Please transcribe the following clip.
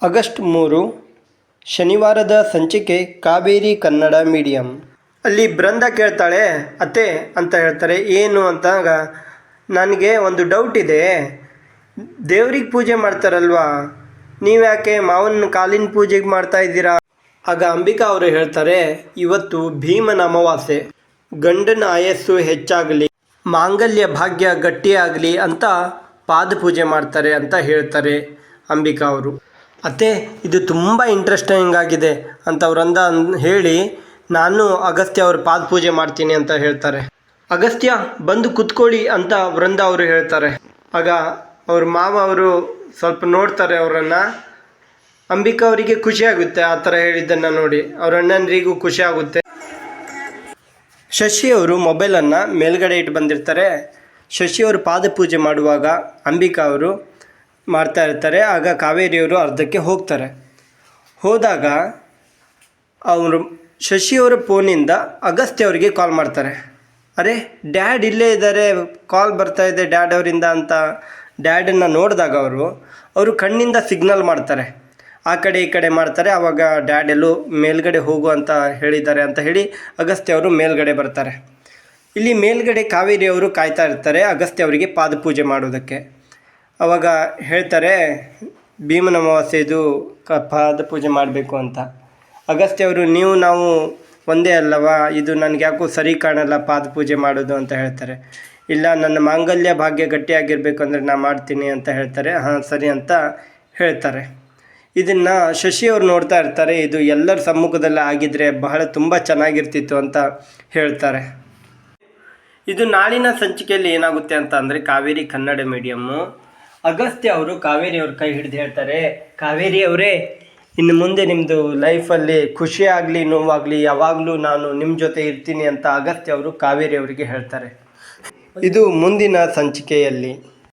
August 3 ಶನಿವಾರದ ಸಂಚಿಕೆ Kaveri Kannada medium. ಅಲ್ಲಿ ಬೃಂದ ಕೇಳ್ತಾಳೆ, ಅತ್ತೆ ಅಂತ ಹೇಳ್ತಾರೆ. ಏನು ಅಂತಾಗ, ನನಗೆ ಒಂದು ಡೌಟ್ ಇದೆ, ದೇವ್ರಿಗೆ ಪೂಜೆ ಮಾಡ್ತಾರಲ್ವಾ, ನೀವ್ಯಾಕೆ ಮಾವನ ಕಾಲಿನ ಪೂಜೆಗೆ ಮಾಡ್ತಾ ಇದ್ದೀರಾ? ಆಗ ಅಂಬಿಕಾ ಅವರು ಹೇಳ್ತಾರೆ, ಇವತ್ತು ಭೀಮನ ಅಮಾವಾಸ್ಯೆ, ಗಂಡನ ಆಯಸ್ಸು ಹೆಚ್ಚಾಗಲಿ, ಮಾಂಗಲ್ಯ ಭಾಗ್ಯ ಗಟ್ಟಿಯಾಗಲಿ ಅಂತ ಪಾದ ಪೂಜೆ ಮಾಡ್ತಾರೆ ಅಂತ ಹೇಳ್ತಾರೆ ಅಂಬಿಕಾ ಅವರು. ಅತ್ತೆ, ಇದು ತುಂಬ ಇಂಟ್ರೆಸ್ಟಿಂಗ್ ಆಗಿದೆ ಅಂತ ಅವರಂದ ಹೇಳಿ, ನಾನು ಅಗಸ್ತ್ಯ ಅವ್ರ ಪಾದ ಪೂಜೆ ಮಾಡ್ತೀನಿ ಅಂತ ಹೇಳ್ತಾರೆ. ಅಗಸ್ತ್ಯ ಬಂದು ಕುತ್ಕೊಳ್ಳಿ ಅಂತ ವೃಂದ ಅವರು ಹೇಳ್ತಾರೆ. ಆಗ ಅವ್ರ ಮಾವ ಅವರು ಸ್ವಲ್ಪ ನೋಡ್ತಾರೆ ಅವರನ್ನು. ಅಂಬಿಕಾ ಅವರಿಗೆ ಖುಷಿ ಆಗುತ್ತೆ ಆ ಥರ ಹೇಳಿದ್ದನ್ನು ನೋಡಿ, ಅವ್ರ ಅಣ್ಣನರಿಗೂ ಖುಷಿ ಆಗುತ್ತೆ. ಶಶಿ ಅವರು ಮೊಬೈಲನ್ನು ಮೇಲ್ಗಡೆ ಇಟ್ಟು ಬಂದಿರ್ತಾರೆ. ಶಶಿ ಅವರು ಪಾದ ಪೂಜೆ ಮಾಡುವಾಗ ಅಂಬಿಕಾ ಅವರು ಮಾಡ್ತಾ ಇರ್ತಾರೆ. ಆಗ ಕಾವೇರಿಯವರು ಅರ್ಧಕ್ಕೆ ಹೋಗ್ತಾರೆ. ಹೋದಾಗ ಅವರು ಶಶಿಯವರ ಫೋನಿಂದ ಅಗಸ್ತ್ಯ ಅವರಿಗೆ ಕಾಲ್ ಮಾಡ್ತಾರೆ. ಅರೆ, ಡ್ಯಾಡ್ ಇಲ್ಲೇ ಇದ್ದಾರೆ, ಕಾಲ್ ಬರ್ತಾ ಇದೆ ಡ್ಯಾಡ್ ಅವರಿಂದ ಅಂತ ಡ್ಯಾಡನ್ನು ನೋಡಿದಾಗ ಅವರು ಕಣ್ಣಿಂದ ಸಿಗ್ನಲ್ ಮಾಡ್ತಾರೆ, ಆ ಕಡೆ ಈ ಕಡೆ ಮಾಡ್ತಾರೆ. ಆವಾಗ ಡ್ಯಾಡ್ ಎಲ್ಲೂ ಮೇಲ್ಗಡೆ ಹೋಗು ಅಂತ ಹೇಳಿದ್ದಾರೆ ಅಂತ ಹೇಳಿ ಅಗಸ್ತ್ಯ ಅವರು ಮೇಲ್ಗಡೆ ಬರ್ತಾರೆ. ಇಲ್ಲಿ ಮೇಲ್ಗಡೆ ಕಾವೇರಿಯವರು ಕಾಯ್ತಾ ಇರ್ತಾರೆ ಅಗಸ್ತ್ಯ ಅವರಿಗೆ ಪಾದ ಪೂಜೆ ಮಾಡೋದಕ್ಕೆ. ಆವಾಗ ಹೇಳ್ತಾರೆ, ಭೀಮನ ಅಮಾವಾಸ್ಯೆದು ಪಾದ ಪೂಜೆ ಮಾಡಬೇಕು ಅಂತ. ಅಗಸ್ತ್ಯ ಅವರು, ನಾವು ಒಂದೇ ಅಲ್ಲವಾ, ಇದು ನನಗೆ ಯಾಕೋ ಸರಿ ಕಾಣಲ್ಲ ಪಾದ ಪೂಜೆ ಮಾಡೋದು ಅಂತ ಹೇಳ್ತಾರೆ. ಇಲ್ಲ, ನನ್ನ ಮಾಂಗಲ್ಯ ಭಾಗ್ಯ ಗಟ್ಟಿಯಾಗಿರಬೇಕು ಅಂದರೆ ನಾನು ಮಾಡ್ತೀನಿ ಅಂತ ಹೇಳ್ತಾರೆ. ಹಾಂ ಸರಿ ಅಂತ ಹೇಳ್ತಾರೆ. ಇದನ್ನು ಶಶಿಯವರು ನೋಡ್ತಾ ಇರ್ತಾರೆ. ಇದು ಎಲ್ಲರ ಸಮ್ಮುಖದಲ್ಲಿ ಆಗಿದ್ದರೆ ಬಹಳ ತುಂಬ ಚೆನ್ನಾಗಿರ್ತಿತ್ತು ಅಂತ ಹೇಳ್ತಾರೆ. ಇದು ನಾಳಿನ ಸಂಚಿಕೆಯಲ್ಲಿ ಏನಾಗುತ್ತೆ ಅಂತ ಅಂದರೆ, ಕಾವೇರಿ ಕನ್ನಡ ಮೀಡಿಯಮ್ಮು ಅಗಸ್ತ್ಯ ಅವರು ಕಾವೇರಿಯವ್ರ ಕೈ ಹಿಡಿದು ಹೇಳ್ತಾರೆ, ಕಾವೇರಿ ಅವರೇ, ಇನ್ನು ಮುಂದೆ ನಿಮ್ಮದು ಲೈಫಲ್ಲಿ ಖುಷಿ ಆಗಲಿ ನೋವಾಗಲಿ ಯಾವಾಗಲೂ ನಾನು ನಿಮ್ಮ ಜೊತೆ ಇರ್ತೀನಿ ಅಂತ ಅಗಸ್ತ್ಯ ಅವರು ಕಾವೇರಿ ಅವರಿಗೆ ಹೇಳ್ತಾರೆ. ಇದು ಮುಂದಿನ ಸಂಚಿಕೆಯಲ್ಲಿ.